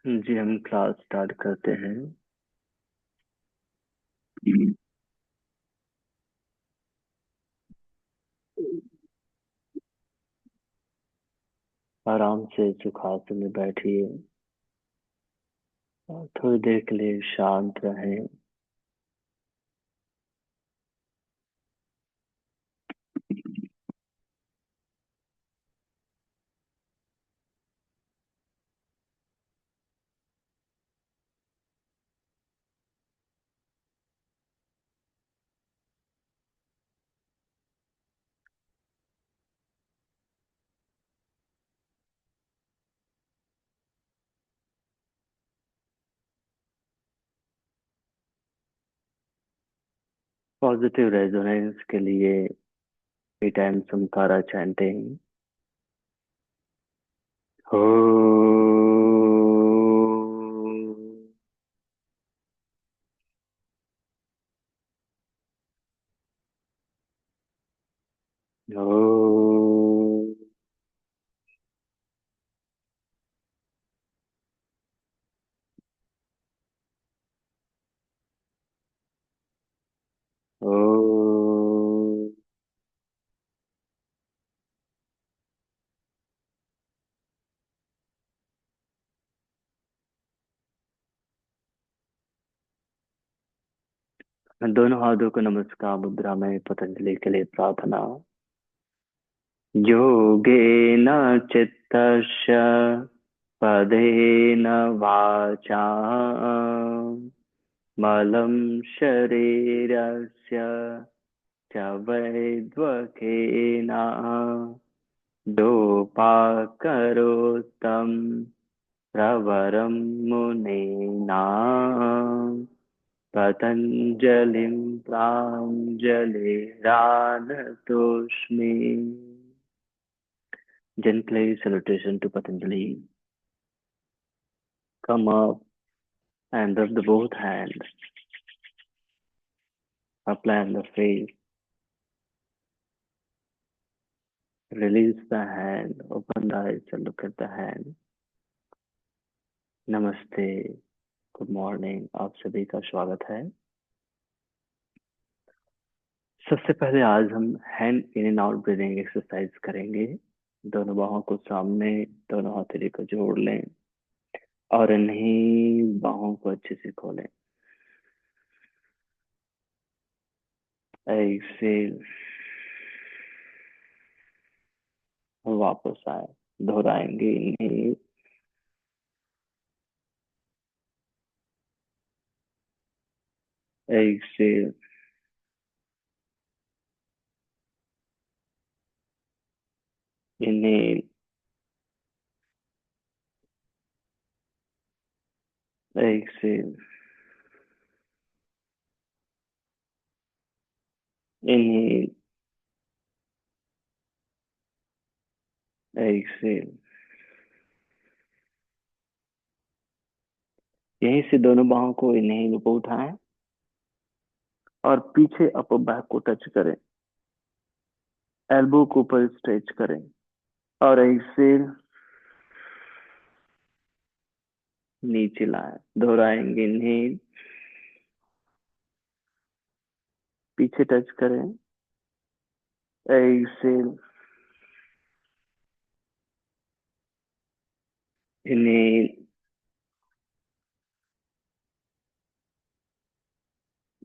जी, हम class start करते हैं। आराम से सुखासन में बैठिए और थोड़ी देर के लिए शांत रहें। पॉजिटिव रेजोनेंस के लिए टाइम समकारा चैंटिंग। हो, हो, हो। दोनों हाथों को नमस्कार मुद्रा में पतंजलि के लिए प्रार्थना। योगेन चित्तस्य पदेन वाचा मलं शरीरस्य च वैद्वकेन दोपाकरोत्तं प्रवरं मुनेना पतञ्जलिं प्राञ्जलिरानतोऽस्मि। Gently salutation to Patanjali. Come up and rub the both hands. Apply on the face. Release the hand. Open the eyes and look at the hand. नमस्ते, गुड मॉर्निंग, आप सभी का स्वागत है। सबसे पहले आज हम hand in and out breathing exercise करेंगे। दोनों बाहों को सामने, दोनों हथेली को जोड़ लें और इन्हीं बाहों को अच्छे से खोलें। ऐसे वापस आए, दोहराएंगे। इन्हीं, ऐसे, इन्हीं, ऐसे, इन्हीं, ऐसे। यहीं से दोनों बाहों को इन्हीं ऊपर उठाएं और पीछे अपर बैक को टच करें। एल्बो को ऊपर स्ट्रेच करें और ऐसे नीचे लाएं। दोहराएंगे। इन्हीं, पीछे टच करें। ऐसे, इन्हीं,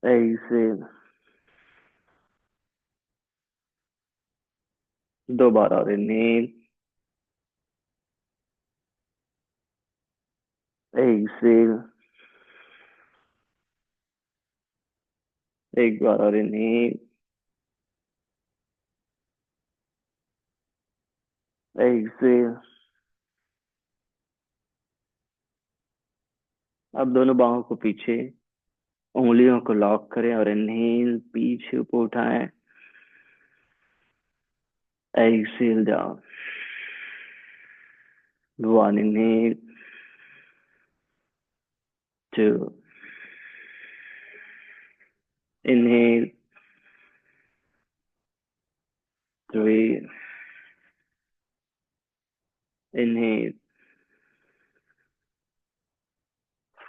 ऐसे। दोबारा और इन्हीं, ऐसे। एक बार और इन्हीं, ऐसे। अब दोनों बाहों को पीछे, उंगलियों को लॉक करें और इन्हीं पीछे ऊपर उठाएं। Exhale down. One inhale, two, inhale, three, inhale,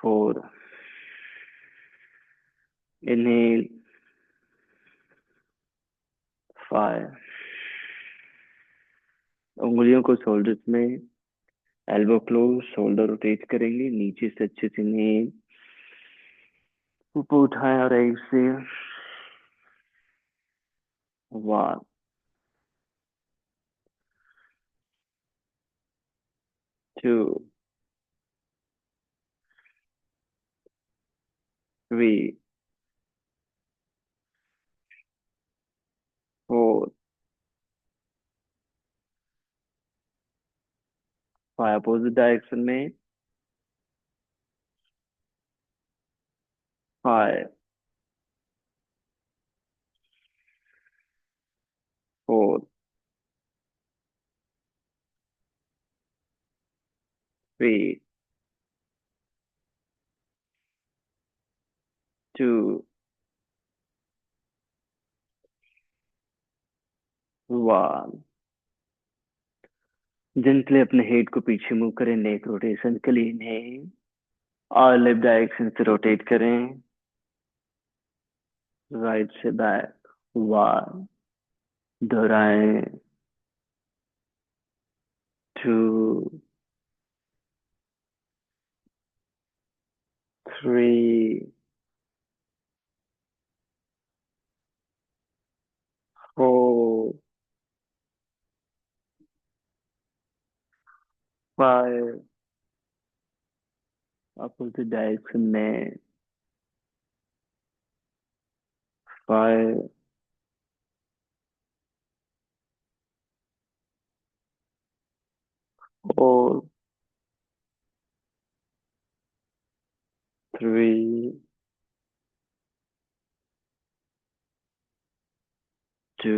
four. Inhale. Five. उंगलियों को शोल्डर्स में, एल्बो क्लोज, शोल्डर रोटेट करेंगे नीचे से अच्छे से। इनहेल, ऊपर उठाएं और exhale. One, two, three, four, five. Opposite direction में। Five, four, three, two, one. Gently अपने हेड को पीछे मूव करें नेक रोटेशन के लिए। इनहेल और लेफ्ट डायरेक्शन से रोटेट करें, राइट से बैक। वन, दोहराएं। Two, three, four, five. Opposite direction में। Five, four, three, two,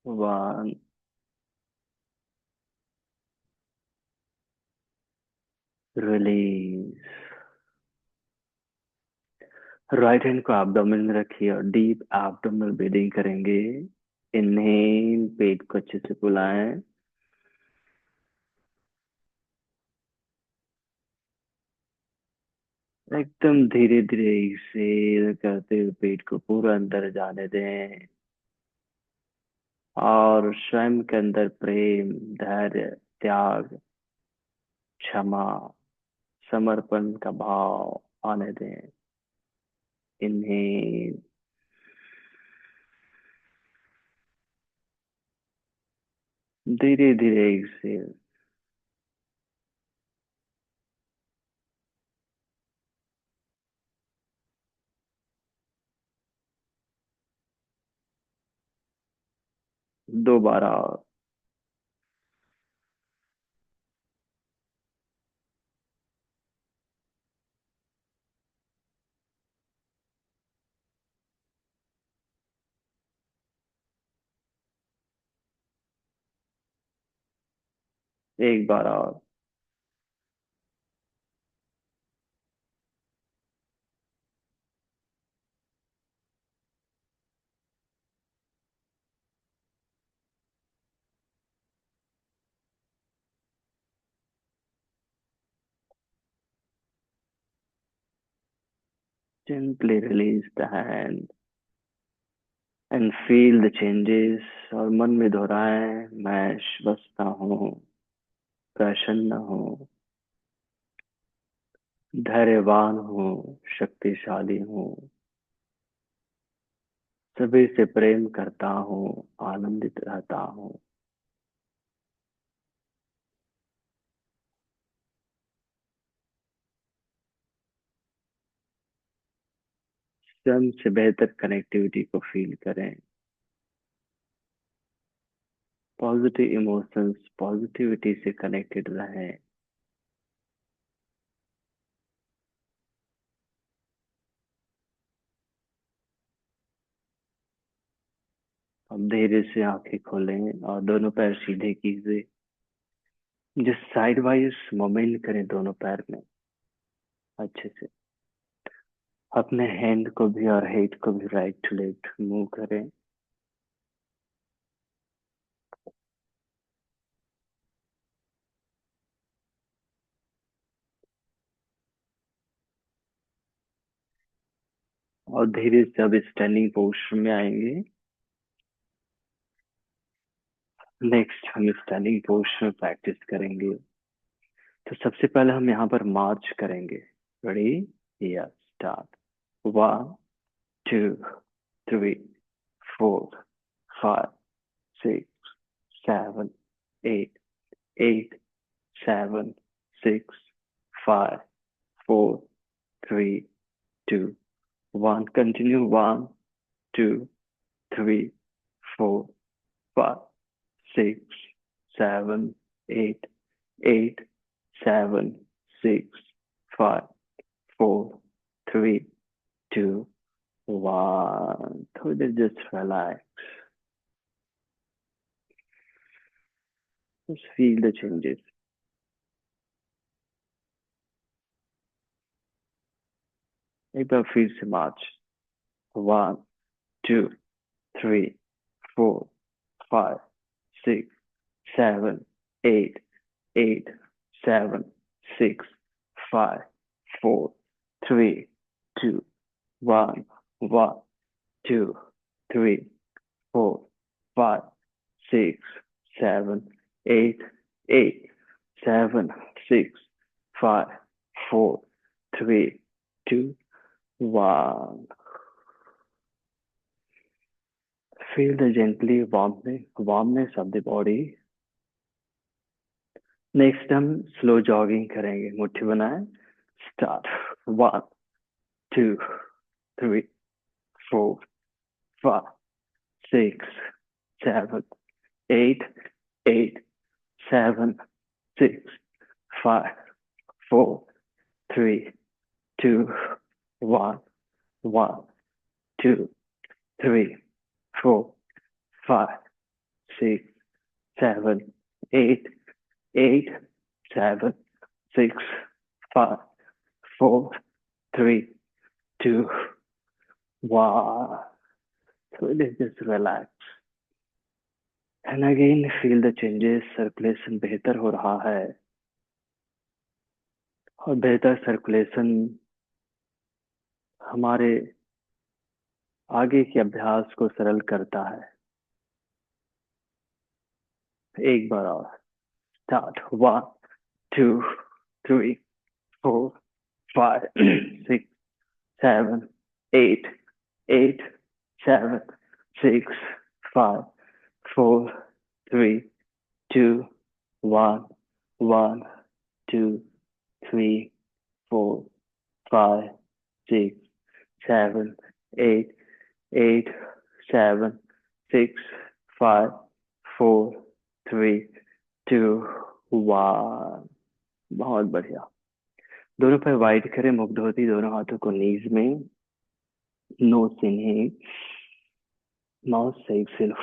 one. Release. Right hand को एब्डोमेन में रखिए और डीप एब्डोमिनल ब्रीदिंग करेंगे। इनहेल, पेट को अच्छे से फुलाएं। एकदम धीरे धीरे एक्सेल करते हुए पेट को पूरा अंदर जाने दें और स्वयं के अंदर प्रेम, धैर्य, त्याग, क्षमा, समर्पण का भाव आने दें। इनहेल, धीरे धीरे एक्सेल। दोबारा। एक बार और। Gently release the hand and feel the changes। और मन में दोहराएं, मैं स्वस्थ हूँ, प्रसन्न हूँ, धैर्यवान हूँ, शक्तिशाली हूँ, सभी से प्रेम करता हूँ, आनंदित रहता हूँ। स्वयं से बेहतर कनेक्टिविटी को फील करें। पॉजिटिव इमोशंस, पॉजिटिविटी से कनेक्टेड रहें। अब धीरे से आंखें खोलें और दोनों पैर सीधे कीजिए। जिस साइड वाइज मूवमेंट करें दोनों पैर में अच्छे से। अपने हैंड को भी और हेड को भी राइट टू लेफ्ट मूव करें। और धीरे से अब स्टैंडिंग पोस्चर में आएंगे। नेक्स्ट हम स्टैंडिंग पोस्चर में प्रैक्टिस करेंगे। तो सबसे पहले हम यहाँ पर मार्च करेंगे। रेडी, या स्टार्ट। 1 2 3 4 5 6 7 8 8 7 6 5 4 3 2 1। Continue. 1 2 3 4 5 6 7 8 8 7 6 5 4 3 2 1। थोड़ी देर just relax. Just feel the changes. एक बार फिर से मार्च। 1 2 3 4 5 6 7 8 8 7 6 5 4 3 2 1। 1 2 3 4 5 6 7 8 8 7 6 5 4 3 2 1। Feel the gently warmness of the body. Next हम स्लो जॉगिंग करेंगे। मुट्ठी बनाए। Start. 1 2 3 4 5 6 7 8 8 7 6 5 4 3 2 1। So let's just relax and again feel the changes. Circulation बेहतर हो रहा है और बेहतर सर्कुलेशन हमारे आगे के अभ्यास को सरल करता है। एक बार और। स्टार्ट। 1 2 3 4 5 6 7 8 8 7 6 5 4 3 2 1। बहुत बढ़िया। दोनों पैर वाइड करें, मुख धोती, दोनों हाथों को नीज में। नोज से इनहेल, माउथ से एक्सेल।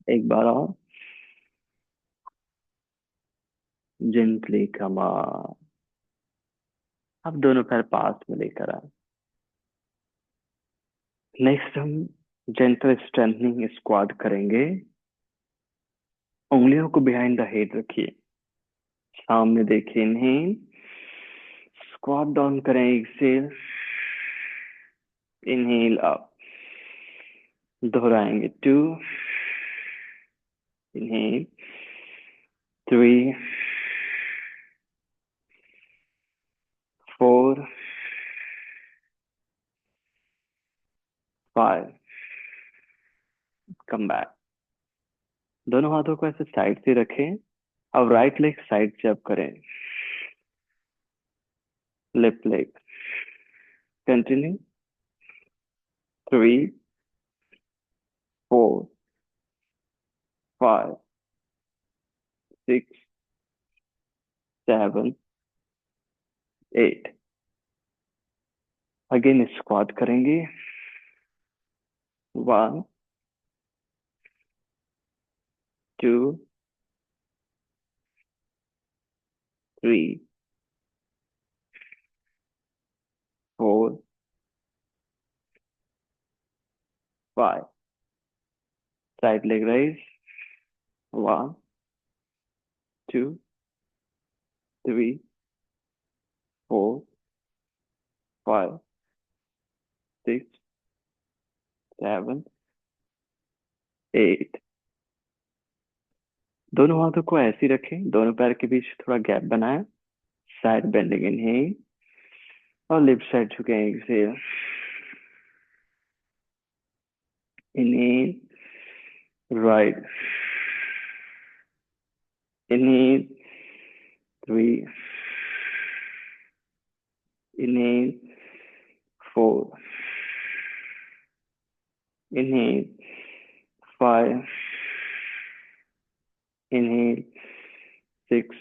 एक बार और। Gently come up. अब दोनों पैर पास में लेकर आए। नेक्स्ट हम जेंटल स्ट्रेंथनिंग स्क्वाट करेंगे। उंगलियों को बिहाइंड द हेड रखिए, सामने देखिए। इनहेल, स्क्वाट डाउन करें। Exhale, inhale up. दोहराएंगे। 2, इनहेल, 3, 4, 5। Come back. दोनों हाथों को ऐसे साइड से रखें। अब राइट लेग साइड से अप करें। Left leg. Continue. 3, 4, 5, 6, 7, 8। Again squat करेंगे। 1 2 three, four, five. Right leg raise. One, two, three, four, five, six, seven, eight. दोनों हाथों को ऐसे ही रखें, दोनों पैर के बीच थोड़ा गैप बनाएं। साइड बेंडिंग इनहेल और लेफ्ट साइड झुके exhale. Inhale, right. Inhale, three. Inhale, four. Inhale, five. Inhale, six.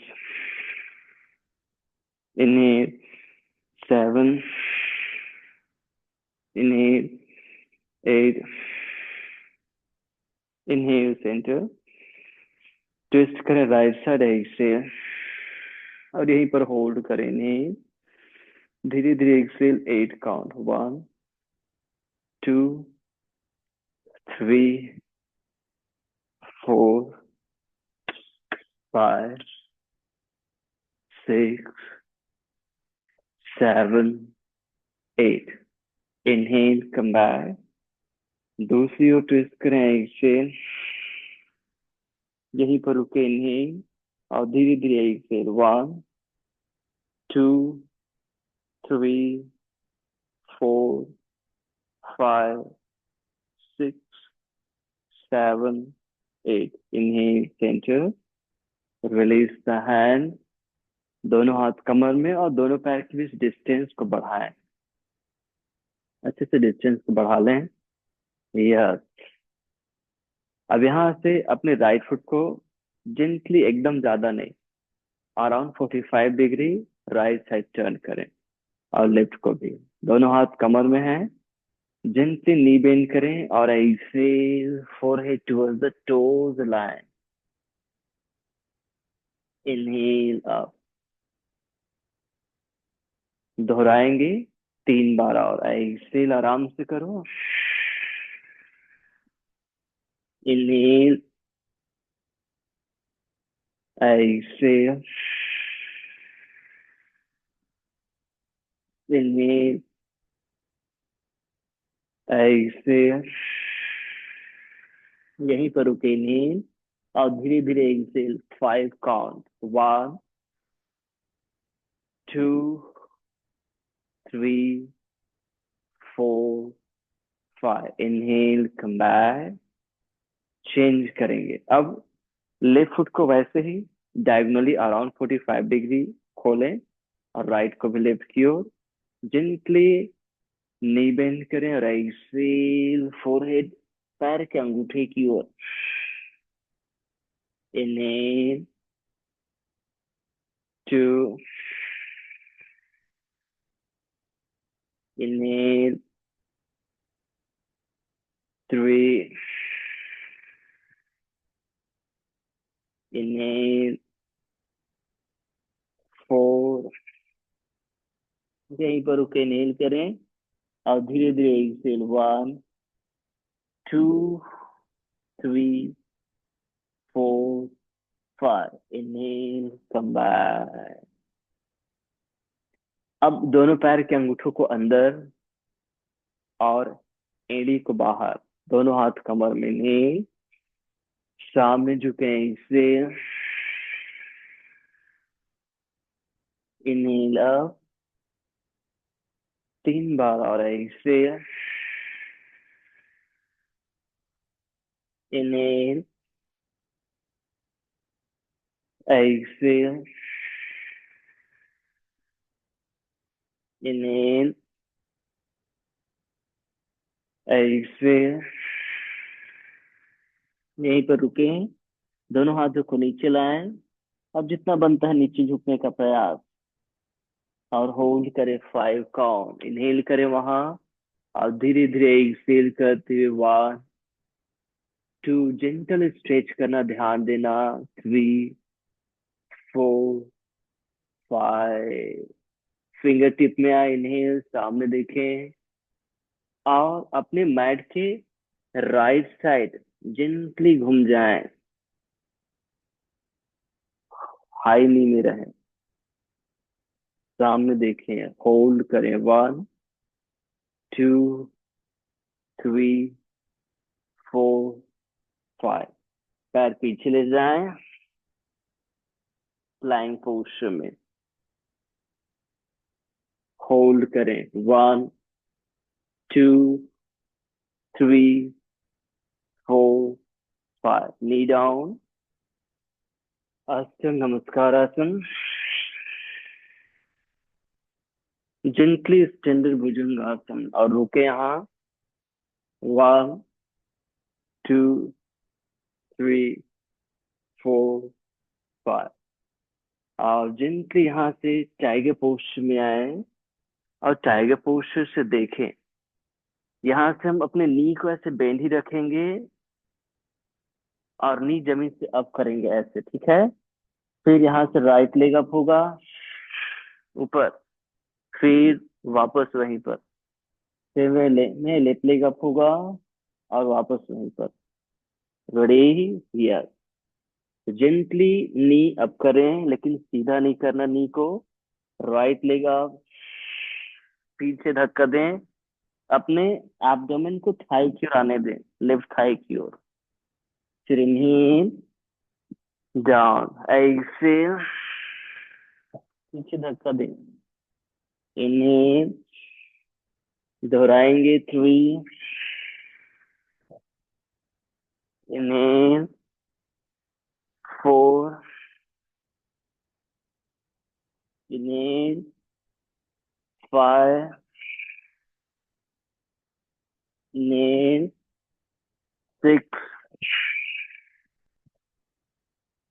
Inhale, seven. Inhale, eight. Inhale centre, twist करें राइट साइड एक्सेल और यहीं पर होल्ड करें। इनहेल, धीरे धीरे exhale, 8 count. One, two, three, four, five, six, seven, eight. Inhale, come back. दूसरी ओर twist करें एक्सेल, यहीं पर रुके। इनहेल और धीरे धीरे exhale. One, two, three, four, five, six, seven, eight. Inhale centre, release the hand. दोनों हाथ कमर में और दोनों पैर के बीच डिस्टेंस को बढ़ाएं। अच्छे से डिस्टेंस को बढ़ा लें। यस। अब यहाँ से अपने राइट फुट को जेंटली, एकदम ज्यादा नहीं, around 45 degree right side turn करें। और लेफ्ट को भी। दोनों हाथ कमर में हैं। जेंटली नी बेंड करें और ऐसे forehead towards the toes line. Inhale up. दोहराएंगे 3 बार और एक्सेल आराम से करो। Inhale, exhale. Inhale, exhale. यहीं पर रुके। इनहेल और धीरे धीरे exhale. 5 count. One, two, three, four, five. Inhale, come back. Change करेंगे अब। लेफ्ट फुट को वैसे ही डायगोनली अराउंड 45 डिग्री खोलें और राइट को भी लेफ्ट की ओर जेंटली नी बेंड करें और एक्सेल फोरहेड पैर के अंगूठे की ओर। Inhale, two. Inhale, three. Inhale, four. यहीं पर रुके। इनहेल करें और धीरे धीरे exhale. One, two, three, four, five. Inhale, come back. अब दोनों पैर के अंगूठों को अंदर और एड़ी को बाहर। दोनों हाथ कमर में। नहीं, सामने झुके। इसे इनहेल अप 3 बार और इसे इनहेल, एक्सेल। Inhale, exhale. यहीं पर रुके हैं। दोनों हाथों को नीचे लाएं। अब जितना बनता है नीचे झुकने का प्रयास और होल्ड करें 5 काउंट। इनहेल करें वहां और धीरे धीरे एक्सेल करते हुए। वन, टू, जेंटल स्ट्रेच करना ध्यान देना। Three, four, five. Finger tip में आए, इनहेल, सामने देखें और अपने मैट के राइट साइड जेंटली घूम जाएं, हाई नी में रहें, सामने देखें, होल्ड करें, one, two, three, four, five. पैर पीछे ले जाएं, प्लैंक पोस्चर में होल्ड करें, one, two, three, four, five. Knee down, Ashta Namaskar asana, gently standard Bhujangasana, और रुके यहाँ, one, two, three, four, five. और जेंटली यहाँ से टाइगर पोस्चर में आए और टाइगर पोस्चर से देखें, यहाँ से हम अपने नी को ऐसे बेंड ही रखेंगे और नी जमीन से अप करेंगे ऐसे, ठीक है। फिर यहाँ से राइट लेग अप होगा ऊपर, फिर वापस वहीं पर, फिर मैं लेफ्ट लेग अप होगा और वापस वहीं पर। Ready, yes. जेंटली नी अप करें, लेकिन सीधा नहीं करना नी को। राइट लेग अप, पीछे धक्का दें, अपने एब्डोमेन को थाई की ओर आने दें, लेफ्ट थाई की ओर। फिर इनहेल, डाउन, एक्सेल, पीछे धक्का दें, इनहेल, दोहराएंगे, three, inhale, four, inhale, five, inhale, six,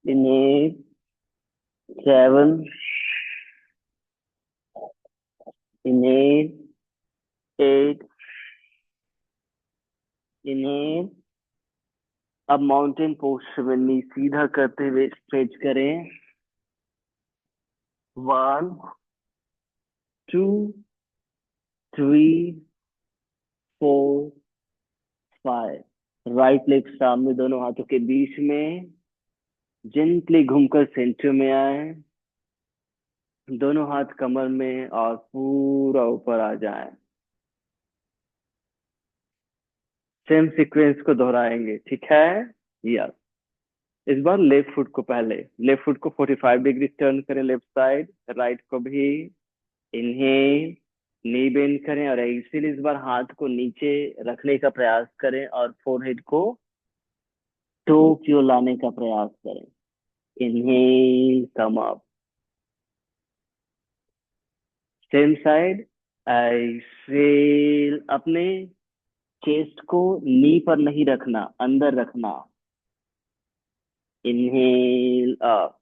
inhale, seven, inhale, eight, inhale. अब माउंटेन पोस्चर में नी सीधा करते हुए स्ट्रेच करें, one, two, three, four, five. Right leg सामने दोनों हाथों के बीच में, जेंटली घूमकर सेंटर में आए, दोनों हाथ कमर में और पूरा ऊपर आ जाए। सेम सीक्वेंस को दोहराएंगे, ठीक है। यस। इस बार लेफ्ट फुट को पहले, लेफ्ट फुट को 45 डिग्री टर्न करें लेफ्ट साइड, राइट को भी। इनहेल, नी बेंड करें और एक्सेल, इस बार हाथ को नीचे रखने का प्रयास करें और फोरहेड को टो की ओर लाने का प्रयास करें। Inhale, come up, same side. Exhale, अपने चेस्ट को नी पर नहीं रखना, अंदर रखना। इनहेल अप,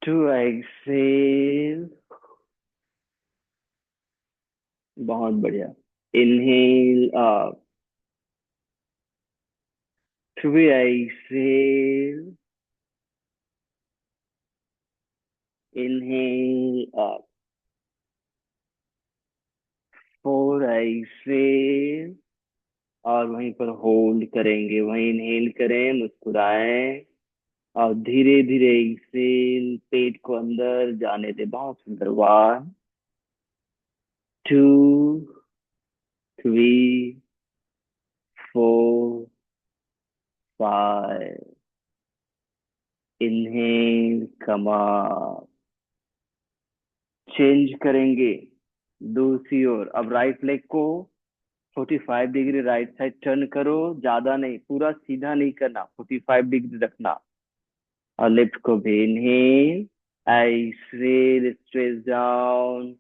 टू, एक्सेल, बहुत बढ़िया। Inhale up, three, exhale, inhale up, four, exhale, और वहीं पर होल्ड करेंगे, वहीं इनहेल करें, मुस्कुराएं और धीरे धीरे एक्सेल, पेट को अंदर जाने दे, बहुत सुंदर। One, two, three, four, five. Inhale, come up, change करेंगे दूसरी ओर। अब राइट लेग को 45 डिग्री राइट साइड टर्न करो, ज्यादा नहीं, पूरा सीधा नहीं करना, 45 डिग्री रखना। और लेफ्ट को भी inhale, exhale, stretch down,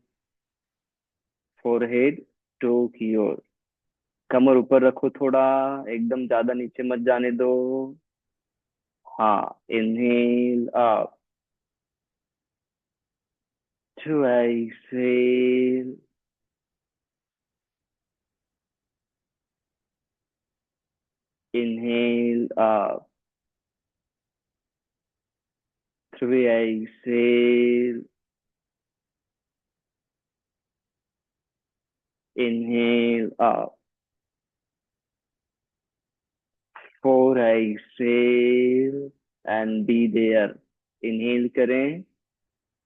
forehead toe की ओर, कमर ऊपर रखो थोड़ा, एकदम ज्यादा नीचे मत जाने दो। हाँ, inhale up, two, exhale, inhale up, three exhale, inhale up, four exhale and be there. Inhale करें,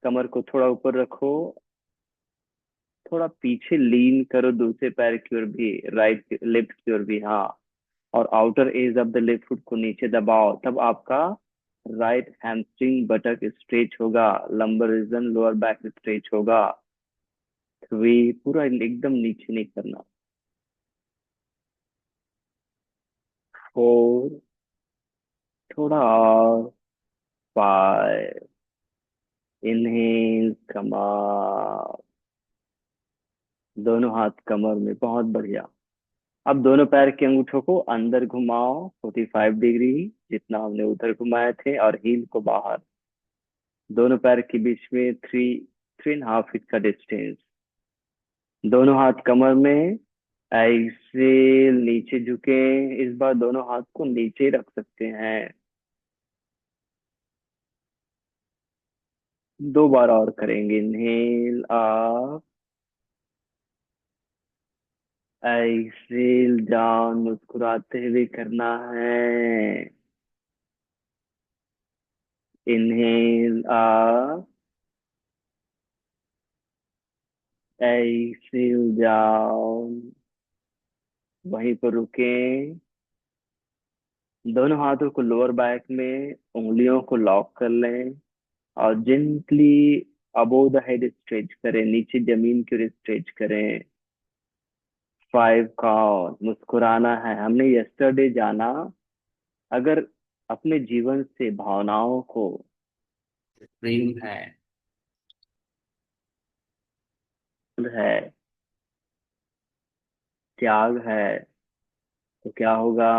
कमर को थोड़ा ऊपर रखो, थोड़ा पीछे लीन करो दूसरे पैर की ओर भी, राइट लेफ्ट की ओर भी, हाँ। और outer as of the left foot को नीचे दबाओ, तब आपका राइट हैमस्ट्रिंग बटक स्ट्रेच होगा, lumbar region lower back stretch होगा। थ्री, पूरा एकदम नीचे नहीं करना। फोर, थोड़ा और, फाइव, इनहेल कमाल, दोनों हाथ कमर में, बहुत बढ़िया। अब दोनों पैर के अंगूठों को अंदर घुमाओ 45 डिग्री, जितना हमने उधर घुमाए थे, और हील को बाहर। दोनों पैर के बीच में 3.5 फीट का डिस्टेंस। दोनों हाथ कमर में, ऐसे नीचे झुके। इस बार दोनों हाथ को नीचे रख सकते हैं। दो बार और करेंगे। इनहेल अप, एक्सेल डाउन, मुस्कुराते हुए करना है। इनहेल अप, एक्सेल डाउन, वहीं पर रुकें। दोनों हाथों को लोअर बैक में, उंगलियों को लॉक कर लें, और gently above the head stretch करें, नीचे जमीन की ओर स्ट्रेच करें। फाइव काउंट, मुस्कुराना है। हमने यस्टरडे जाना, अगर अपने जीवन से भावनाओं को, प्रेम है, त्याग है, तो क्या होगा?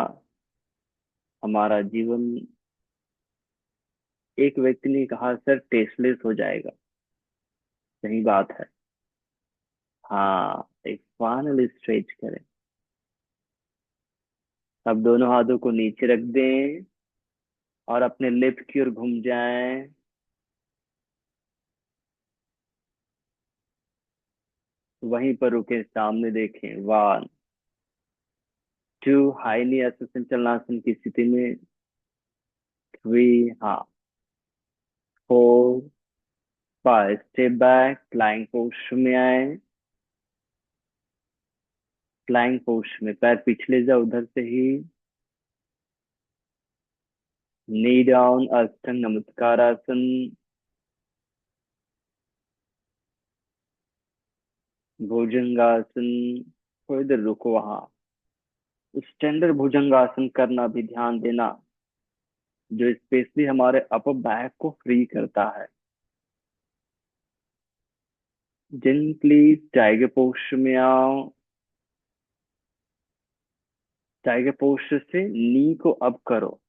हमारा जीवन, एक व्यक्ति ने कहा सर, टेस्टलेस हो जाएगा। सही बात है। हाँ, एक फाइनल स्ट्रेच करें। अब दोनों हाथों को नीचे रख दें और अपने लेफ्ट की ओर घूम जाएं। वहीं पर रुके, सामने देखें। वन, टू, हाई नी असुषन चलनासन की स्थिति में। थ्री, हाँ। Four, five, step back, flying pose में आए। फ्लाइंग पोज में पैर पिछले जाओ उधर से ही। नी डाउन, अष्टांग नमस्कारासन। भुजंगासन, थोड़ी देर रुको वहां। स्टैंडर्ड भुजंगासन करना भी ध्यान देना, जो स्पेशली हमारे अपर बैक को फ्री करता है। जेंटली टाइगर पोज में आओ। टाइगर पोज से नी को अप करो।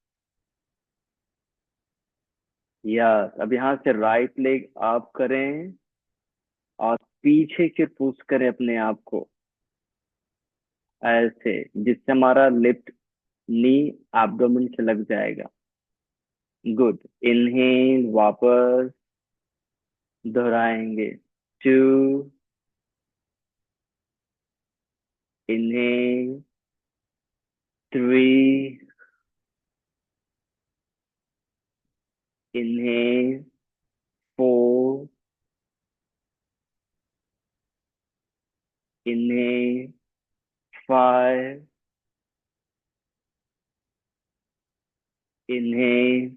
यस, अब यहाँ से राइट लेग अप करें और पीछे के पुश करें अपने आप को, ऐसे, जिससे हमारा लेफ्ट नी एब्डोमेन से लग जाएगा। गुड। इनहेल, वापस दोहराएंगे। Two, inhale, three, inhale, four, inhale, five, inhale,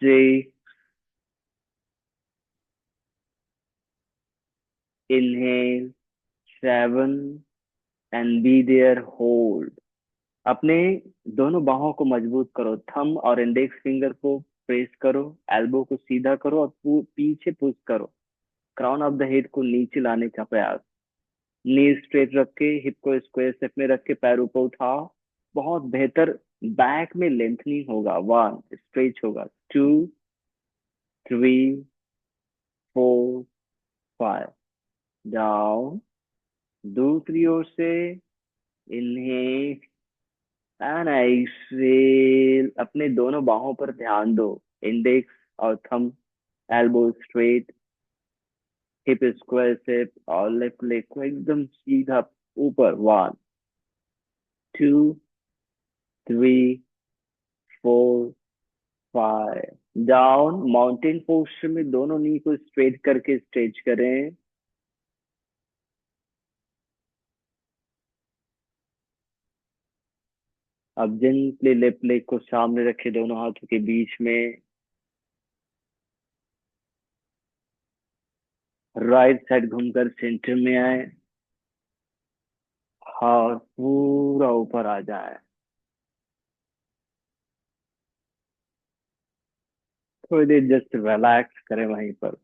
six, inhale, seven, and be there, hold. अपने दोनों बाहों को मजबूत करो, थंब और इंडेक्स फिंगर को प्रेस करो, एल्बो को सीधा करो और पीछे पुश करो। क्राउन ऑफ द हेड को नीचे लाने का प्रयास। नी स्ट्रेट रख के, हिप को स्क्वायर शेप में रख के पैर ऊपर उठाओ। बहुत बेहतर। बैक में लेंथनिंग होगा। वन, स्ट्रेच होगा। Two, three, four, five, down. दूसरी ओर से, इनहेल एंड एक्सेल। अपने दोनों बाहों पर ध्यान दो। इंडेक्स और thumb elbow straight, hip square shape, और लेफ्ट लेग को एकदम सीधा ऊपर। 1, 2, 3, 4, 5। डाउन माउंटेन पोस्टर में दोनों नी को स्ट्रेट करके स्ट्रेच करें। अब जेंटली लेफ्ट लेग को सामने रखे दोनों हाथों के बीच में। राइट साइड घूमकर सेंटर में आए और पूरा ऊपर आ जाए। थोड़ी देर जस्ट रिलैक्स करें वहीं पर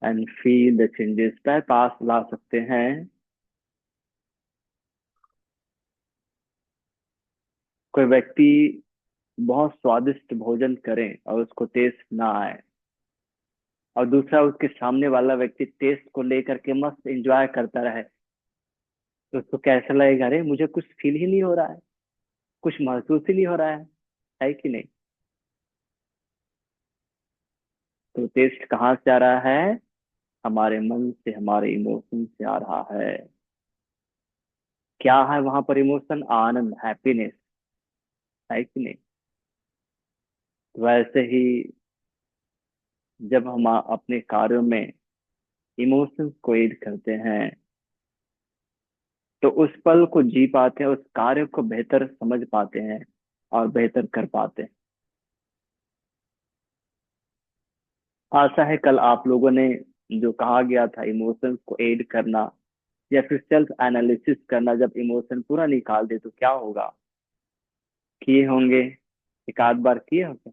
एंड फील द चेंजेस। पैर पास ला सकते हैं। कोई व्यक्ति बहुत स्वादिष्ट भोजन करे और उसको टेस्ट ना आए, और दूसरा उसके सामने वाला व्यक्ति टेस्ट को लेकर के मस्त एंजॉय करता रहे, तो उसको कैसा लगेगा? अरे मुझे कुछ फील ही नहीं हो रहा है, कुछ महसूस ही नहीं हो रहा है कि नहीं? तो टेस्ट कहाँ से आ रहा है? हमारे मन से, हमारे इमोशन से आ रहा है। क्या है वहां पर? इमोशन, आनंद, हैप्पीनेस, है कि नहीं? वैसे ही जब हम अपने कार्यों में इमोशंस को ऐड करते हैं, तो उस पल को जी पाते हैं, उस कार्य को बेहतर समझ पाते हैं और बेहतर कर पाते हैं। आशा है कल आप लोगों ने जो कहा गया था इमोशंस को ऐड करना या फिर सेल्फ एनालिसिस करना, जब इमोशन पूरा निकाल दे तो क्या होगा, किए होंगे? एक आध बार किए होंगे?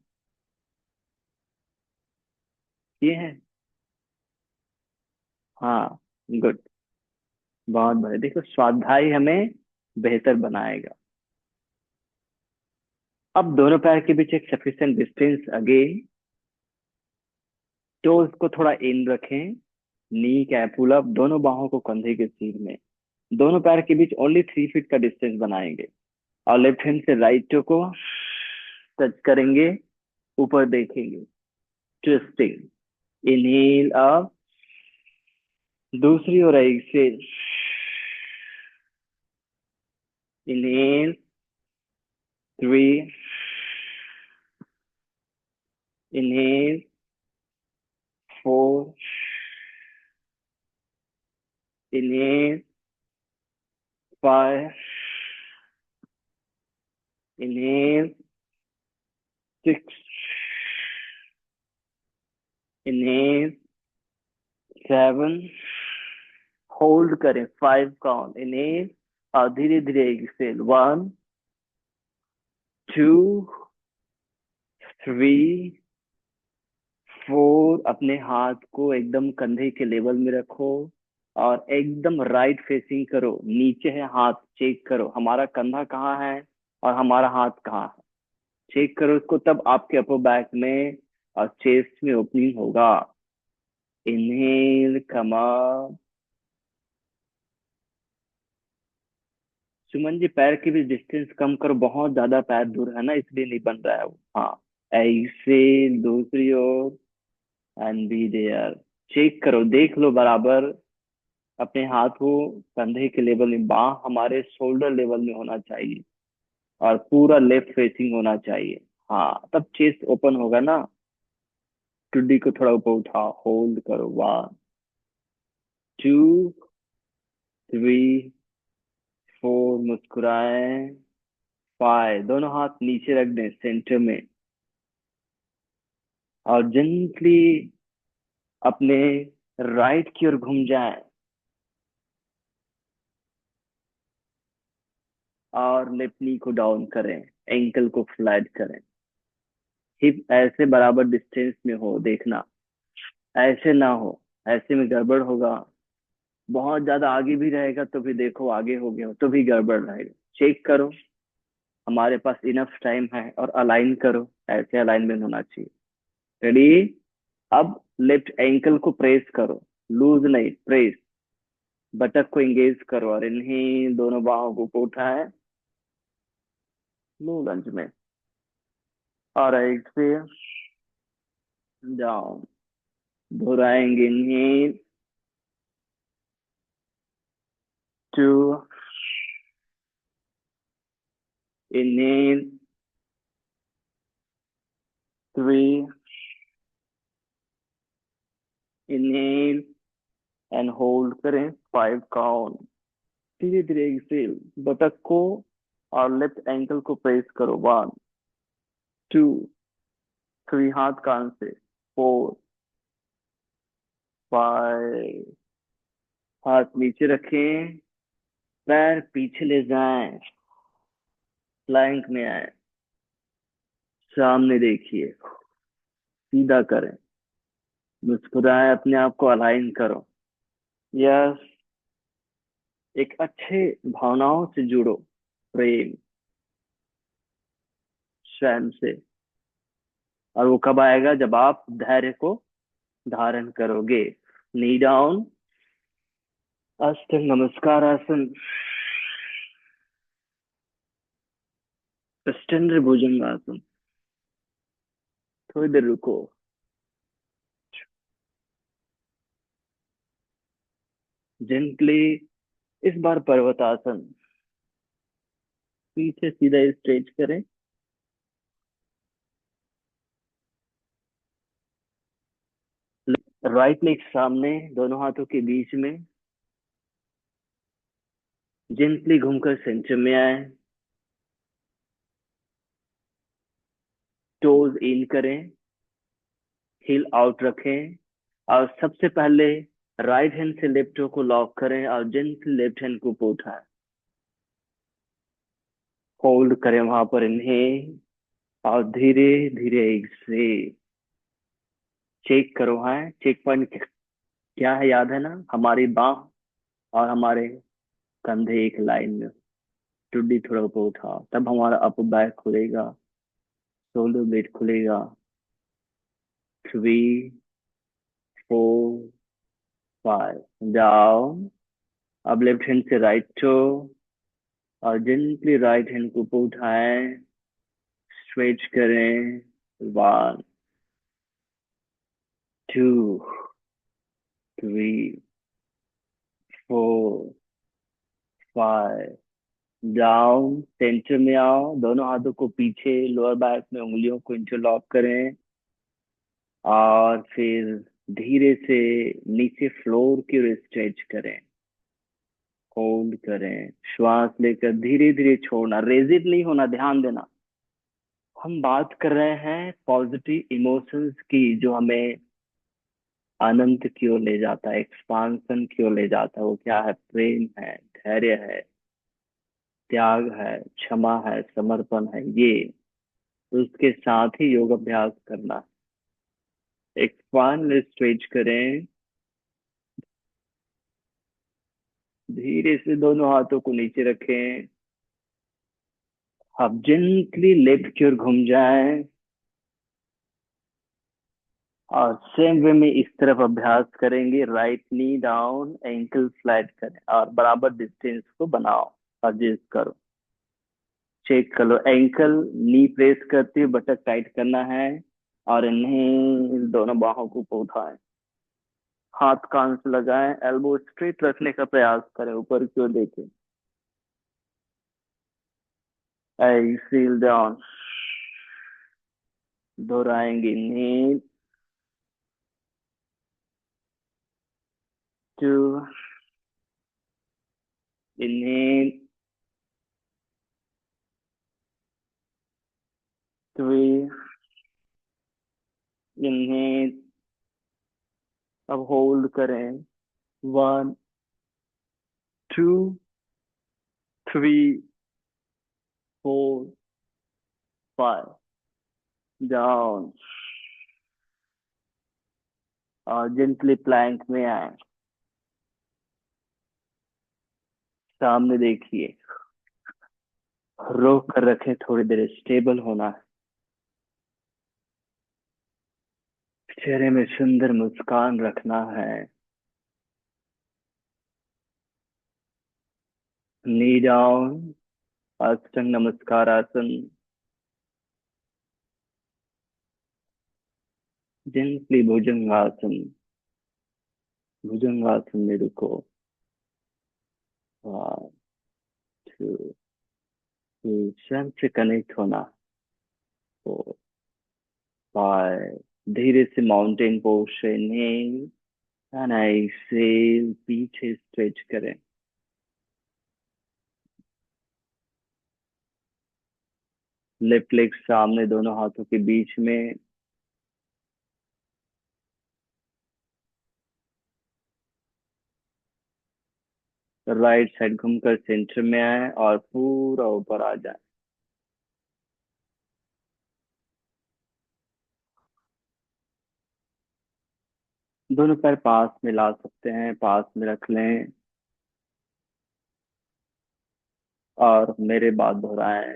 किए हैं? हाँ, गुड। बहुत बढ़िया। देखो, स्वाध्याय हमें बेहतर बनाएगा। अब दोनों पैर के बीच एक सफिशिएंट डिस्टेंस अगेन। टोज को थोड़ा इन रखें। नी कैपुल अप, दोनों बाहों को कंधे के सीध में। दोनों पैर के बीच ओनली 3 फीट का डिस्टेंस बनाएंगे, और लेफ्ट हैंड से राइट टो को टच करेंगे, ऊपर देखेंगे। ट्विस्टिंग। इनहेल अप, दूसरी ओर exhale. Inhale 3, inhale 4, inhale 5, inhale 6, inhale 7। Hold करें 5 काउंट। इनहेल और धीरे धीरे एक्सेल। 1, 2, 3, 4। अपने हाथ को एकदम कंधे के लेवल में रखो और एकदम राइट फेसिंग करो। नीचे है हाथ, चेक करो हमारा कंधा कहाँ है और हमारा हाथ कहाँ है। चेक करो इसको, तब आपके अपर बैक में और चेस्ट में ओपनिंग होगा। Inhale, come up. Suman ji, पैर के बीच डिस्टेंस कम करो, बहुत ज्यादा पैर दूर है ना, इसलिए नहीं बन रहा है वो। हाँ, ऐसे दूसरी ओर एंड बी देयर। चेक करो, देख लो बराबर। अपने हाथ को कंधे के लेवल में, बाह हमारे शोल्डर लेवल में होना चाहिए और पूरा लेफ्ट फेसिंग होना चाहिए। हाँ, तब चेस्ट ओपन होगा ना। टुड्डी को थोड़ा ऊपर उठाओ, होल्ड करो। 1, 2, 3, 4। मुस्कुराए। 5। दोनों हाथ नीचे रख दें सेंटर में, और जेंटली अपने राइट की ओर घूम जाए और लेफ्ट नी को डाउन करें, एंकल को फ्लैट करें। हिप ऐसे बराबर डिस्टेंस में हो, देखना ऐसे ना हो। ऐसे में गड़बड़ होगा। बहुत ज्यादा आगे भी रहेगा तो भी देखो आगे हो गया हो तो भी गड़बड़ रहेगा। चेक करो हमारे पास इनफ टाइम है, और अलाइन करो, ऐसे अलाइनमेंट होना चाहिए। रेडी? अब लेफ्ट एंकल को प्रेस करो, लूज नहीं, प्रेस। बटक को एंगेज करो और इन्हीं दोनों बाहों को उठाए लो लंज में, और एक्सपेल। डाउन, दोहराएंगे। Need two, inhale, 3, inhale and hold करें, 5 काउंट। धीरे धीरे एक्सेल, बटक को और लेफ्ट एंकल को प्रेस करो। 1, 2, 3, हाथ कान से। 4, 5, हाथ नीचे रखें, पैर पीछे ले जाएं, प्लैंक में आए, सामने देखिए, सीधा करें, मुस्कुराए, अपने आप को अलाइन करो। यस, एक अच्छे भावनाओं से जुड़ो, प्रेम, स्वयं से। और वो कब आएगा? जब आप धैर्य को धारण करोगे। नी डाउन, अष्ट नमस्कार आसन, स्टैंडर्ड भुजंग आसन। थोड़ी देर रुको। जेंटली, इस बार पर्वतासन, पीछे सीधा स्ट्रेच करें, राइट लेग सामने, दोनों हाथों के बीच में, जेंटली घूमकर सेंटर में आए, टोज इन करें, हील आउट रखें, और सबसे पहले राइट हैंड से लेफ्ट टो को लॉक करें और जेंटली लेफ्ट हैंड को ऊपर उठाएं। होल्ड करें वहां पर, इन्हें, और धीरे धीरे एक्सेल। चेक करो, है चेक पॉइंट क्या है, याद है ना? हमारी बाह और हमारे कंधे एक लाइन में, टुड्डी थोड़ा ऊपर उठाओ, तब हमारा अपर बैक खुलेगा, शोल्डर ब्लेड खुलेगा। 3, 4, 5, डाउन। अब लेफ्ट हैंड से राइट टो, और जेंटली राइट हैंड को ऊपर उठाएं, स्ट्रेच करें। 1, 2, 3, 4, 5, डाउन। सेंटर में आओ, दोनों हाथों को पीछे लोअर बैक में उंगलियों को इंटरलॉक करें, और फिर धीरे से नीचे फ्लोर की ओर स्ट्रेच करें, होल्ड करें, श्वास लेकर धीरे धीरे छोड़ना, रेजिड नहीं होना, ध्यान देना। हम बात कर रहे हैं पॉजिटिव इमोशंस की, जो हमें अनंत की ओर ले जाता है, एक्सपांसन की ओर ले जाता है। वो क्या है? प्रेम है, धैर्य है, त्याग है, क्षमा है, समर्पण है। ये उसके साथ ही योग अभ्यास करना। एक्सपांड, स्ट्रेच करें, धीरे से दोनों हाथों को नीचे रखें। अब जेंटली लेफ्ट की ओर घूम जाएं, और सेम वे में इस तरफ अभ्यास करेंगे। Right knee down, ankle flat करें, और बराबर डिस्टेंस को बनाओ, एडजस्ट करो। चेक कर लो, एंकल नी प्रेस करते हुए बटक टाइट करना है, और इन्हें दोनों बाहों को ऊपर उठाएं, हाथ कान से लगाएं, एल्बो स्ट्रेट रखने का प्रयास करें, ऊपर की ओर देखें। एक्सेल डाउन, दोहराएंगे। नी टू, इनहेल, 3, इनहेल, अब होल्ड करें। 1, 2, 3, 4, 5, डाउन, और जेंटली प्लैंक में आए, सामने देखिए, रोक कर रखें, थोड़ी देर स्टेबल होना है, चेहरे में सुंदर मुस्कान रखना है। नी डाउन, अष्टांग नमस्कार आसन, जेंटली भुजंगासन। भुजंगासन में रुको। 1 2 स्वयं से कनेक्ट होना। 4 5। धीरे से mountain posture inhale and exhale, पीछे स्ट्रेच करें। लेफ्ट लेग सामने दोनों हाथों के बीच में। राइट साइड घूमकर सेंटर में आए और पूरा ऊपर आ जाए। दोनों पैर पास में ला सकते हैं, पास में रख लें और मेरे बाद दोहराएं।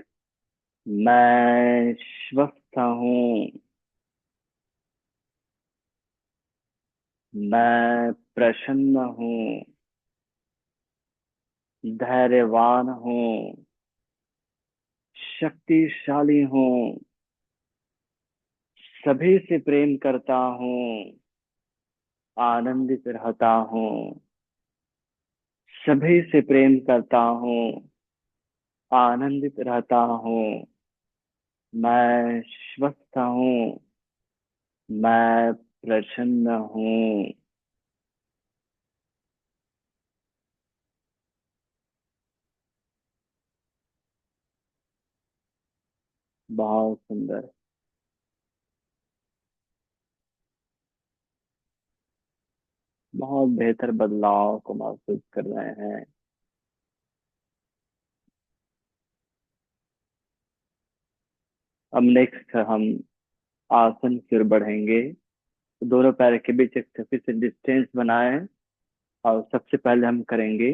मैं स्वस्थ हूँ। मैं प्रसन्न हूँ। धैर्यवान हूँ। शक्तिशाली हूँ। सभी से प्रेम करता हूँ। आनंदित रहता हूँ। सभी से प्रेम करता हूँ। आनंदित रहता हूँ। मैं स्वस्थ हूँ। मैं प्रसन्न हूँ। बहुत सुंदर। बहुत बेहतर बदलाव को महसूस कर रहे हैं। अब नेक्स्ट हम आसन की ओर बढ़ेंगे। तो दोनों पैर के बीच एक सफिशिएंट डिस्टेंस बनाएं और सबसे पहले हम करेंगे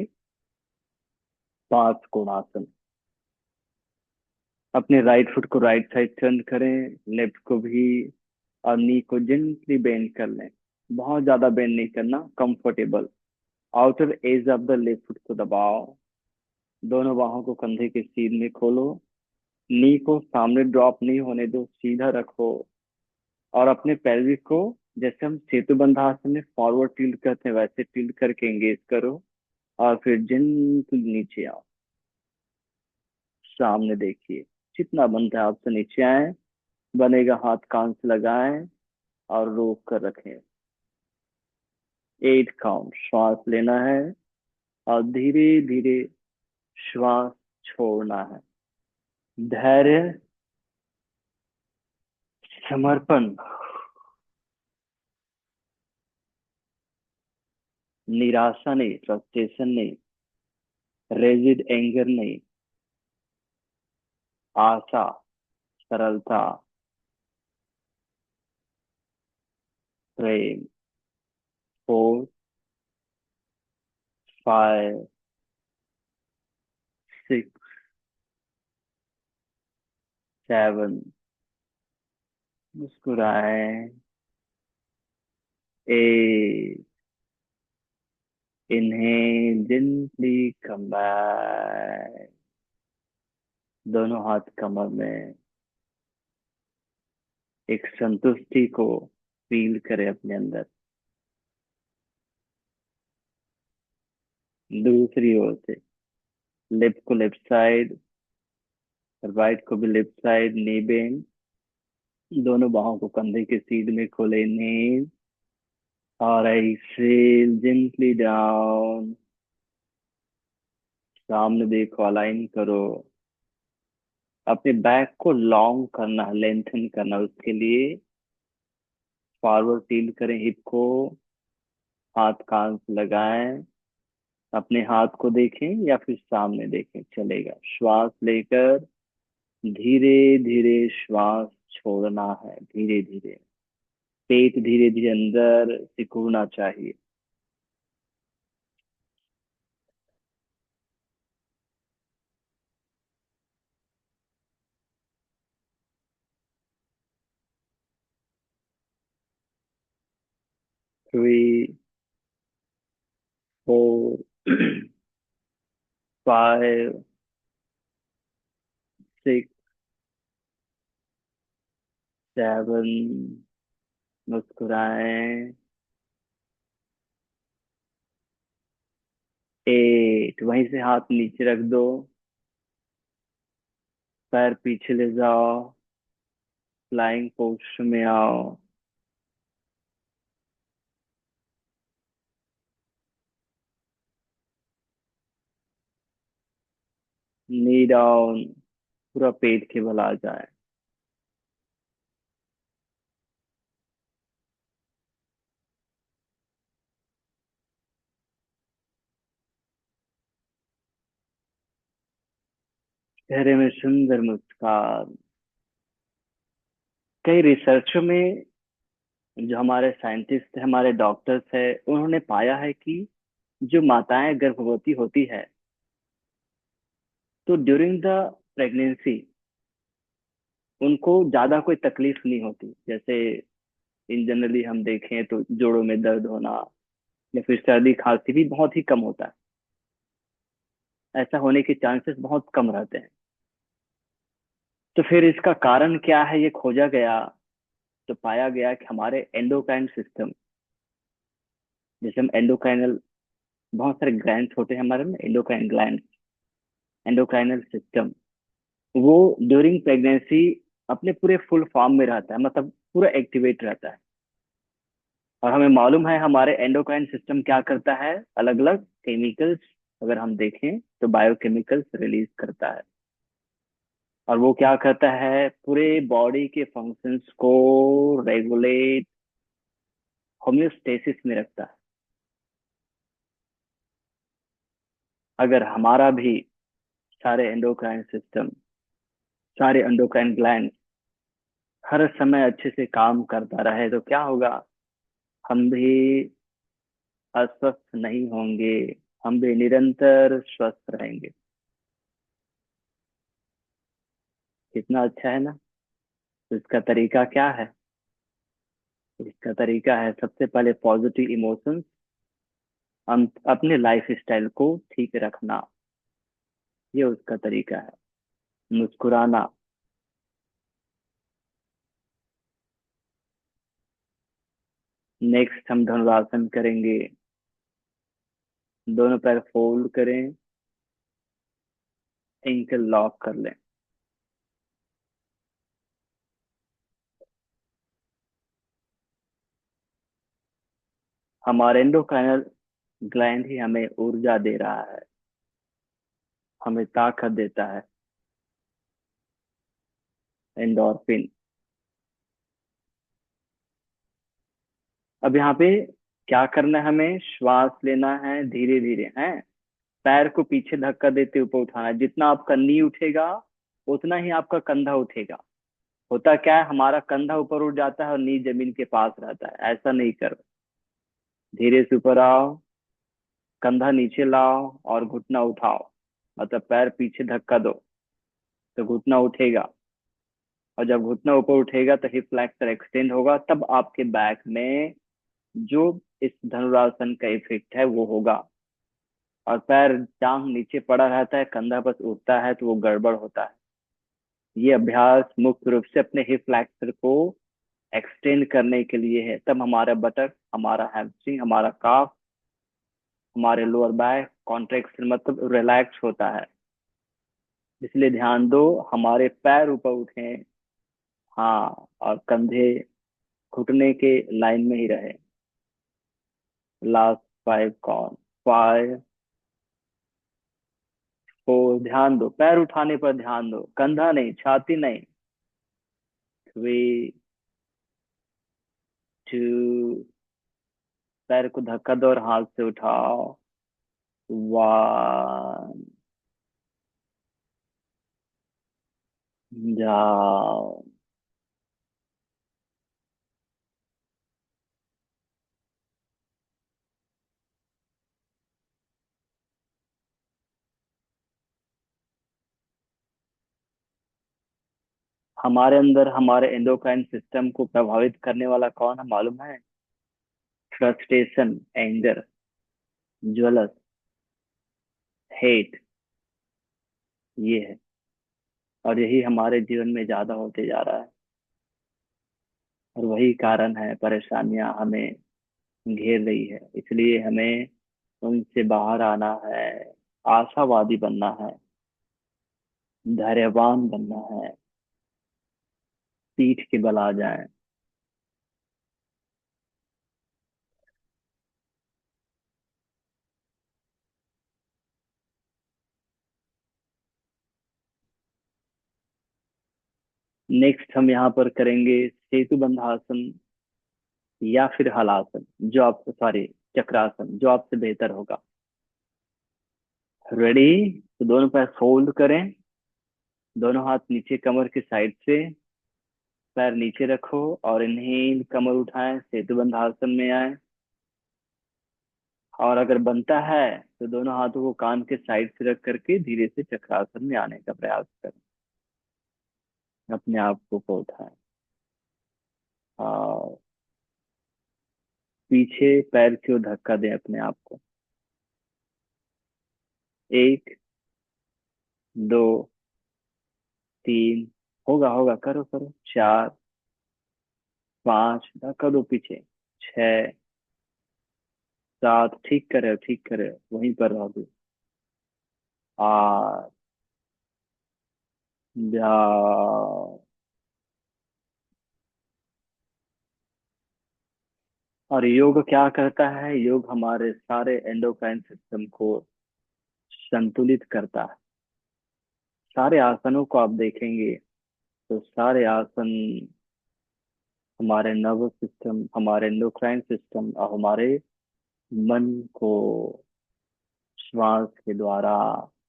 5 कोणासन। अपने राइट फुट को राइट साइड टर्न करें, लेफ्ट को भी, और नी को जेंटली बेंड कर लें। बहुत ज्यादा बेंड नहीं करना, comfortable. Outer as of the left foot को दबाओ। दोनों बाहों को कंधे के सीध में खोलो। नी को सामने ड्रॉप नहीं होने दो, सीधा रखो। और अपने पेल्विक को, जैसे हम सेतु बंधासन में फॉरवर्ड टिल्ट करते हैं, वैसे टिल्ट करके एंगेज करो। और फिर जेंटली नीचे आओ। सामने देखिए। जितना बनता है आपसे नीचे आए। बनेगा हाथ कान से लगाएं और रोक कर रखें। 8 काउंट श्वास लेना है और धीरे धीरे श्वास छोड़ना है। धैर्य, समर्पण, निराशा नहीं, फ्रस्ट्रेशन नहीं, रेजिड एंगर नहीं, आशा, सरलता, प्रेम। 4 5 6 7। मुस्कुराए। 8। इन्हें जेंटली कम बैक। दोनों हाथ कमर में। एक संतुष्टि को फील करें अपने अंदर। दूसरी ओर से लेफ्ट को लेफ्ट साइड, राइट को भी लेफ्ट साइड, नी बेंड। दोनों बाहों को कंधे के सीध में खोले, नी। और एक्सेल जेंटली डाउन। सामने देखो, अलाइन करो। अपने बैक को लॉन्ग करना, लेंथन करना, उसके लिए फॉरवर्ड टिल्ट करें हिप को। हाथ कान से लगाएं। अपने हाथ को देखें या फिर सामने देखें, चलेगा। श्वास लेकर धीरे धीरे श्वास छोड़ना है, धीरे धीरे। पेट धीरे धीरे अंदर सिकुड़ना चाहिए। 3 4 5 6 7 मुस्कुराएं। 8, वहीं से हाथ नीचे रख दो। पैर पीछे ले जाओ। फ्लाइंग पोस्टर में आओ। Knee down. पूरा पेट के बल आ जाए। चेहरे में सुंदर मुस्कान। कई रिसर्चों में, जो हमारे साइंटिस्ट हमारे डॉक्टर्स है, उन्होंने पाया है कि जो माताएं गर्भवती होती है, तो ड्यूरिंग द प्रेगनेंसी उनको ज्यादा कोई तकलीफ नहीं होती। जैसे इन जनरली हम देखें तो जोड़ों में दर्द होना या फिर सर्दी खांसी भी बहुत ही कम होता है। ऐसा होने के चांसेस बहुत कम रहते हैं। तो फिर इसका कारण क्या है, ये खोजा गया। तो पाया गया कि हमारे एंडोक्राइन सिस्टम, जैसे हम एंडोक्राइनल, बहुत सारे ग्लैंड होते हैं हमारे में, एंडोक्राइन ग्लैंड, एंडोक्राइनल सिस्टम, वो ड्यूरिंग प्रेगनेंसी अपने पूरे फुल फॉर्म में रहता है, मतलब पूरा एक्टिवेट रहता है। और हमें मालूम है हमारे एंडोक्राइन सिस्टम क्या करता है, अलग अलग केमिकल्स, अगर हम देखें तो बायोकेमिकल्स रिलीज करता है। और वो क्या करता है, पूरे बॉडी के फंक्शंस को रेगुलेट, होम्योस्टेसिस में रखता है। अगर हमारा भी सारे एंडोक्राइन सिस्टम, सारे एंडोक्राइन ग्लैंड हर समय अच्छे से काम करता रहे तो क्या होगा, हम भी अस्वस्थ नहीं होंगे, हम भी निरंतर स्वस्थ रहेंगे। कितना अच्छा है ना। तो इसका तरीका क्या है? इसका तरीका है, सबसे पहले पॉजिटिव इमोशंस, हम अपने लाइफ स्टाइल को ठीक रखना, ये उसका तरीका है। मुस्कुराना। नेक्स्ट हम धनुरासन करेंगे। दोनों पैर फोल्ड करें, एंकल लॉक कर लें। हमारे एंडोक्राइनल ग्लैंड ही हमें ऊर्जा दे रहा है, हमें ताकत देता है। एंडोर्फिन। अब यहाँ पे क्या करना है, हमें श्वास लेना है धीरे धीरे है। पैर को पीछे धक्का देते ऊपर उठाना है। जितना आपका नी उठेगा उतना ही आपका कंधा उठेगा। होता क्या है, हमारा कंधा ऊपर उठ जाता है और नी जमीन के पास रहता है। ऐसा नहीं करो। धीरे से ऊपर आओ, कंधा नीचे लाओ और घुटना उठाओ। मतलब पैर पीछे धक्का दो तो घुटना उठेगा। और जब घुटना ऊपर उठेगा तो हिप फ्लैक्सर एक्सटेंड होगा, तब आपके बैक में जो इस धनुरासन का इफेक्ट है वो होगा। और पैर टांग नीचे पड़ा रहता है, कंधा बस उठता है, तो वो गड़बड़ होता है। ये अभ्यास मुख्य रूप से अपने हिप फ्लैक्सर को एक्सटेंड करने के लिए है। तब हमारा बटक, हमारा हैमस्ट्रिंग, हमारा काफ, हमारे लोअर बैक कॉन्ट्रेक्शन मतलब रिलैक्स होता है। इसलिए ध्यान दो, हमारे पैर ऊपर उठे, हाँ, और कंधे घुटने के लाइन में ही रहे। Last 5 count. 5, 4, ध्यान दो, पैर उठाने पर ध्यान दो, कंधा नहीं, छाती नहीं। 3, 2, पैर को धक्का दो और हाथ से उठाओ। 1, जाओ। हमारे अंदर हमारे एंडोक्राइन सिस्टम को प्रभावित करने वाला कौन है मालूम है? फ्रस्ट्रेशन, एंगर, ज्वलस, हेट, ये है। और यही हमारे जीवन में ज्यादा होते जा रहा है। और वही कारण है, परेशानियां हमें घेर रही है, इसलिए हमें उनसे बाहर आना है, आशावादी बनना है, धैर्यवान बनना है, पीठ के बल आ जाए। नेक्स्ट हम यहाँ पर करेंगे सेतु बंधासन या फिर हलासन, जो आप, सॉरी, चक्रासन, जो आपसे बेहतर होगा। रेडी? तो दोनों पैर फोल्ड करें, दोनों हाथ नीचे कमर के साइड से, पैर नीचे रखो और इन्हें कमर उठाएं, सेतु बंधासन में आए। और अगर बनता है तो दोनों हाथों को कान के साइड से रख करके धीरे से चक्रासन में आने का प्रयास करें, अपने आप को उठाएं। और पीछे पैर की ओर धक्का दें अपने आप को। एक, दो, तीन, होगा होगा, करो करो, चार, पांच, धक्का दो पीछे, छह, सात, ठीक कर रहे हो, ठीक कर रहे हो, वहीं पर रहो अभी। आठ, जाओ। और योग क्या करता है? योग हमारे सारे एंडोक्राइन सिस्टम को संतुलित करता है। सारे आसनों को आप देखेंगे तो सारे आसन हमारे नर्वस सिस्टम, हमारे एंडोक्राइन सिस्टम और हमारे मन को श्वास के द्वारा,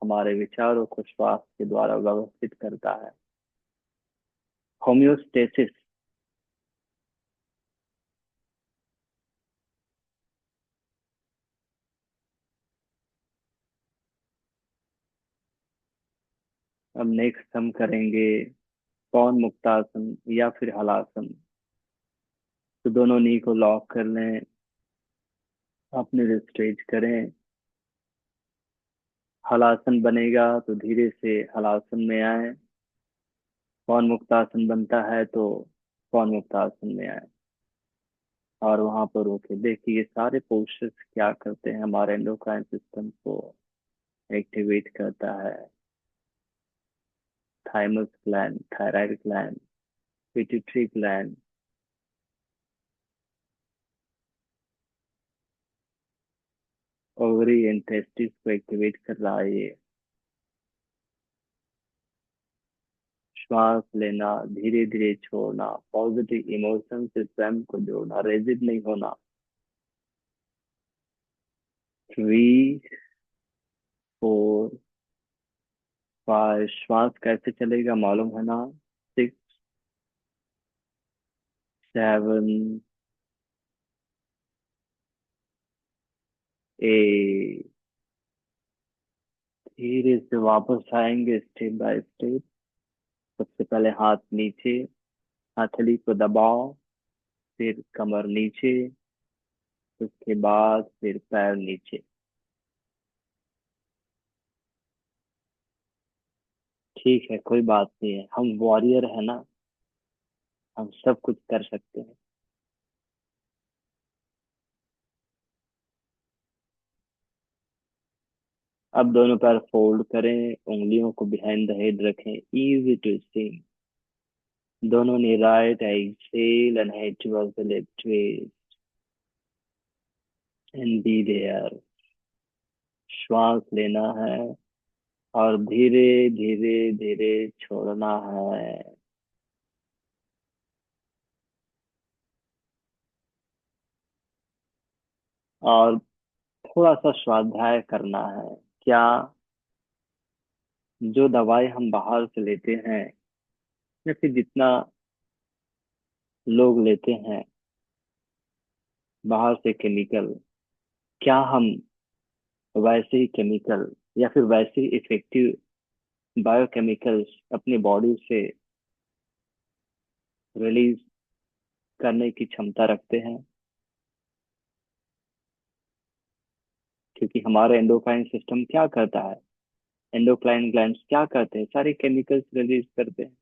हमारे विचारों को श्वास के द्वारा व्यवस्थित करता है। होम्योस्टेसिस। अब नेक्स्ट हम करेंगे पवन मुक्तासन या फिर हलासन। तो दोनों नी को लॉक कर लें, अपने स्ट्रेच करें। हलासन बनेगा तो धीरे से हलासन में आए। पवन मुक्तासन बनता है तो पवन मुक्तासन में आए और वहां पर रोके। देखिए ये सारे पोस्चर्स क्या करते हैं, हमारे एंडोक्राइन सिस्टम को एक्टिवेट करता है। Thymus gland, thyroid gland, pituitary gland, ovary and testis को एक्टिवेट कर रहा है ये। श्वास लेना, धीरे धीरे छोड़ना, पॉजिटिव इमोशन से स्वयं को जोड़ना, रेजिड नहीं होना। 3, 4, 5, श्वास कैसे चलेगा मालूम है ना? 6, 7, 8। धीरे से वापस आएंगे स्टेप बाय स्टेप। सबसे पहले हाथ नीचे, हथेली को दबाओ, फिर कमर नीचे, उसके बाद फिर पैर नीचे। ठीक है, कोई बात नहीं है, हम वॉरियर है ना, हम सब कुछ कर सकते हैं। अब दोनों पैर फोल्ड करें, उंगलियों को बिहाइंड द हेड रखें, इजी टू स्टिंग। दोनों ने right exhale and head towards the left twist and be there. श्वास लेना है और धीरे धीरे धीरे छोड़ना है। और थोड़ा सा स्वाध्याय करना है। क्या? जो दवाई हम बाहर से लेते हैं या फिर जितना लोग लेते हैं बाहर से केमिकल, क्या हम वैसे ही केमिकल या फिर वैसे ही इफेक्टिव बायोकेमिकल्स अपनी बॉडी से रिलीज करने की क्षमता रखते हैं? क्योंकि हमारा एंडोक्राइन सिस्टम क्या करता है, एंडोक्राइन ग्लैंड्स क्या करते हैं, सारे केमिकल्स रिलीज करते हैं।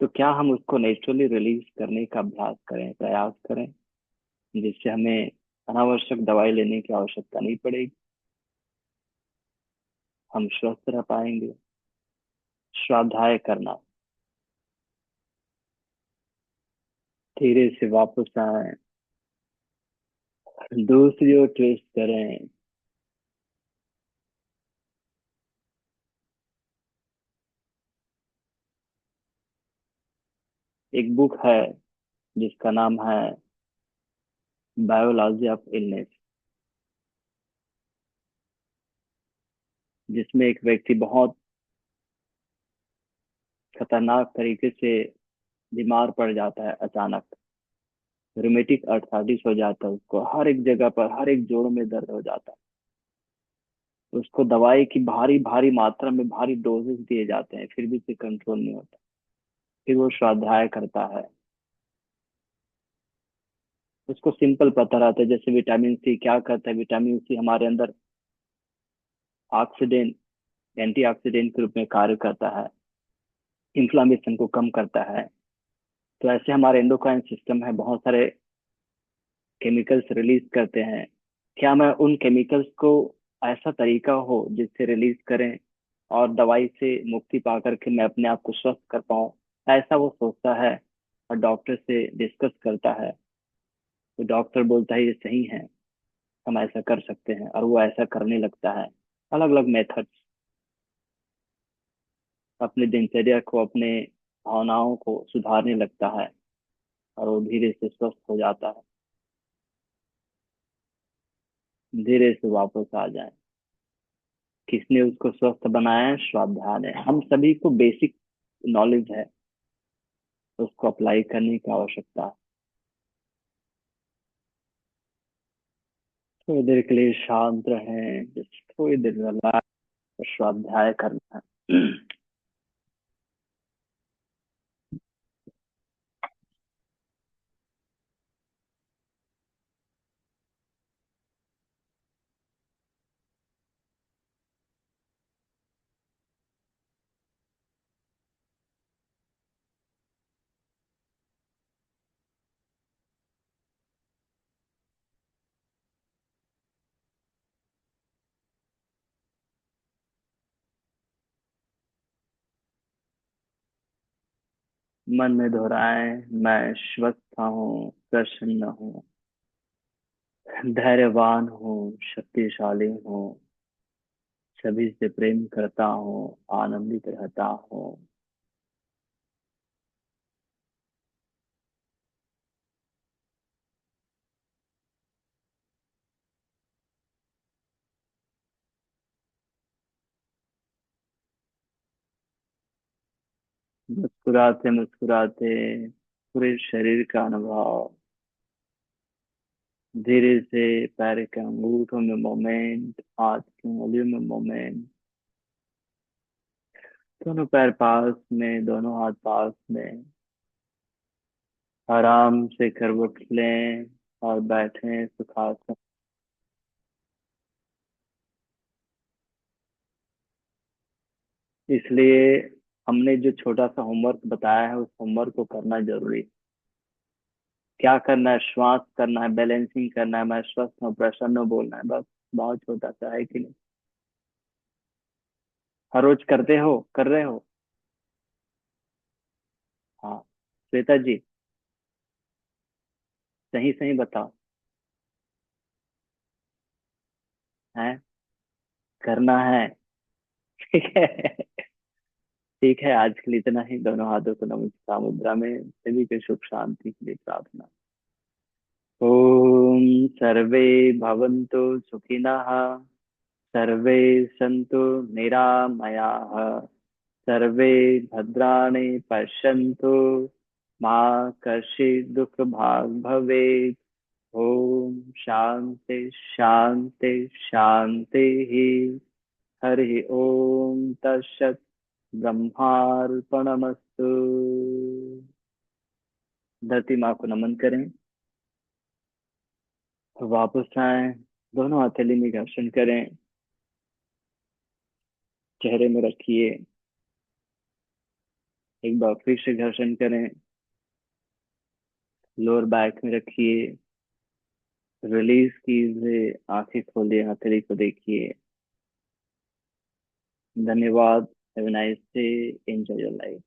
तो क्या हम उसको नेचुरली रिलीज करने का अभ्यास करें, प्रयास करें, जिससे हमें अनावश्यक दवाई लेने की आवश्यकता नहीं पड़ेगी, हम स्वस्थ रह पाएंगे। स्वाध्याय करना, धीरे से वापस आए, दूसरी ओर ट्विस्ट करें। एक बुक है जिसका नाम है बायोलॉजी ऑफ इलनेस, जिसमें एक व्यक्ति बहुत खतरनाक तरीके से बीमार पड़ जाता है अचानक। रोमेटिक अर्थराइटिस हो जाता है उसको, हर एक जगह पर, हर एक जोड़ में दर्द हो जाता है। उसको दवाई की भारी भारी मात्रा में भारी डोजेस दिए जाते हैं, फिर भी इसे कंट्रोल नहीं होता। फिर वो स्वाध्याय करता है। उसको सिंपल पता रहता है, जैसे विटामिन सी क्या करता है। विटामिन सी हमारे अंदर ऑक्सीडेंट, एंटीऑक्सीडेंट के रूप में कार्य करता है, इन्फ्लामेशन को कम करता है। तो ऐसे हमारे एंडोक्राइन सिस्टम है, बहुत सारे केमिकल्स रिलीज करते हैं। क्या मैं उन केमिकल्स को ऐसा तरीका हो जिससे रिलीज करें और दवाई से मुक्ति पा करके मैं अपने आप को स्वस्थ कर पाऊं, ऐसा वो सोचता है और डॉक्टर से डिस्कस करता है। तो डॉक्टर बोलता है ये सही है, हम ऐसा कर सकते हैं, और वो ऐसा करने लगता है। अलग अलग मेथड्स, अपनी दिनचर्या को, अपने भावनाओं को सुधारने लगता है, और वो धीरे से स्वस्थ हो जाता है। धीरे से वापस आ जाए। किसने उसको स्वस्थ बनाया है? स्वाध्याय है। हम सभी को बेसिक नॉलेज है, उसको अप्लाई करने की आवश्यकता है। थोड़ी देर के लिए शांत रहें, just थोड़ी देर रिलैक्स, स्वाध्याय करना है। मन में दोहराए, मैं स्वस्थ हूँ, प्रसन्न हूँ, धैर्यवान हूँ, शक्तिशाली हूँ, सभी से प्रेम करता हूँ, आनंदित रहता हूँ। मुस्कुराते मुस्कुराते पूरे शरीर का अनुभव, धीरे से पैर के अंगूठों में मोमेंट, हाथ की उंगलियों में मोमेंट, दोनों पैर पास में, दोनों हाथ पास में। आराम से करवट लें और बैठें सुखासन। इसलिए हमने जो छोटा सा होमवर्क बताया है, उस होमवर्क को करना जरूरी है। क्या करना है? श्वास करना है, बैलेंसिंग करना है, मैं स्वस्थ हूँ, प्रसन्न हूँ बोलना है, बस। बहुत छोटा सा है कि नहीं? हर रोज करते हो, कर रहे हो? हाँ। श्वेता जी, सही सही बताओ। है? करना है। ठीक है। ठीक है, आज के लिए इतना ही। दोनों हाथों को नमस्कार मुद्रा में, सभी के सुख शांति के लिए प्रार्थना। ओम सर्वे भवन्तु सुखिनः, सर्वे सन्तु निरामयाः, सर्वे भद्राणि पश्यन्तु, मा कश्चित् दुःखभाग् भवेत्। ओम शांति शांति शांति। हरि ओम तत्सत्। ब्रह्मार्पणमस्तु। धरती माँ को नमन करें, वापस आए, दोनों हथेली में घर्षण करें, चेहरे में रखिए, एक बार फिर से घर्षण करें, लोअर बैक में रखिए, रिलीज कीजिए, आंखें खोलिए, हथेली को देखिए। धन्यवाद। Have a nice day. Enjoy your life.